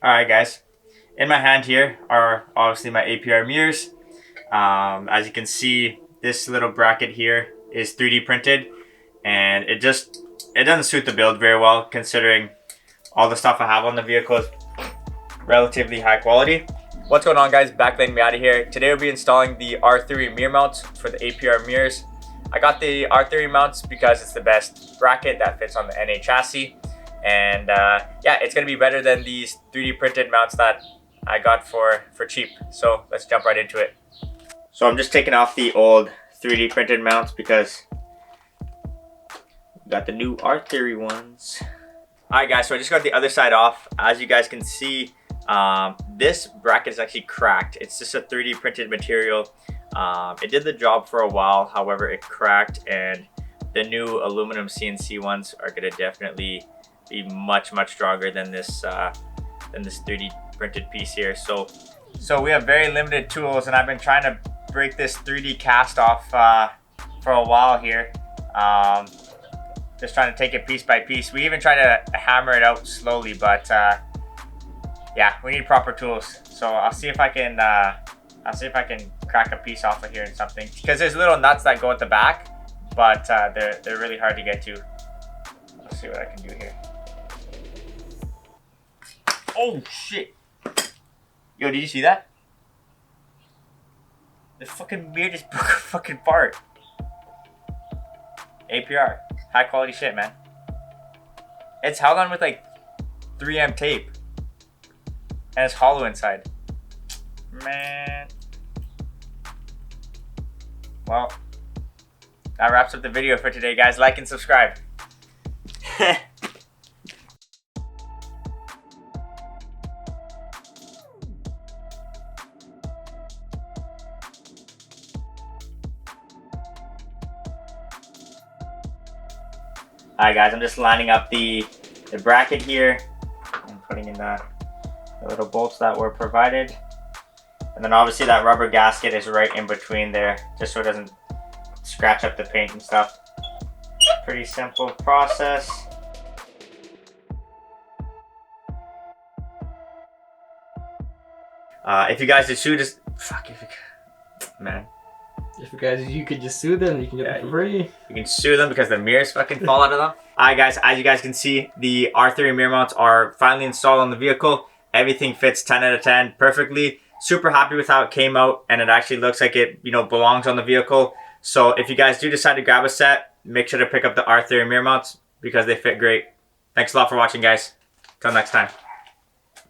Alright guys, in my hand here are obviously my APR mirrors. As you can see, this little bracket here is 3D printed, and it doesn't suit the build very well considering all the stuff I have on the vehicle is relatively high quality. What's going on guys, Backlane Miata here. Today we'll be installing the R30 mirror mounts for the APR mirrors. I got the R30 mounts because it's the best bracket that fits on the NA chassis. And yeah, it's gonna be better than these 3D printed mounts that I got for cheap. So let's jump right into it. So I'm just taking off the old 3D printed mounts because we got the new R30 ones. Alright guys, so I just got the other side off. As you guys can see, this bracket is actually cracked. It's just a 3D printed material. It did the job for a while, however it cracked, and the new aluminum CNC ones are gonna definitely be much stronger than this 3D printed piece here. So we have very limited tools, and I've been trying to break this 3D cast off for a while here. Just trying to take it piece by piece. We even try to hammer it out slowly, but yeah, we need proper tools. So I'll see if I can crack a piece off of here and something, because there's little nuts that go at the back, but they're really hard to get to. Let's see what I can do here. Oh shit! Yo, did you see that? The fucking mirror just broke a fucking part. APR, high quality shit, man. It's held on with like 3M tape, and it's hollow inside. Man. Well, that wraps up the video for today, guys. Like and subscribe. Alright guys, I'm just lining up the bracket here and putting in the little bolts that were provided. And then obviously that rubber gasket is right in between there, just so it doesn't scratch up the paint and stuff. Pretty simple process. If you guys just sue this, man. If you guys, you could just sue them, you can get them for free. You can sue them because the mirrors fucking fall out of them. Alright guys, as you guys can see, the R30 mirror mounts are finally installed on the vehicle. Everything fits 10 out of 10 perfectly. Super happy with how it came out, and it actually looks like it, belongs on the vehicle. So if you guys do decide to grab a set, make sure to pick up the R30 mirror mounts because they fit great. Thanks a lot for watching, guys. Till next time.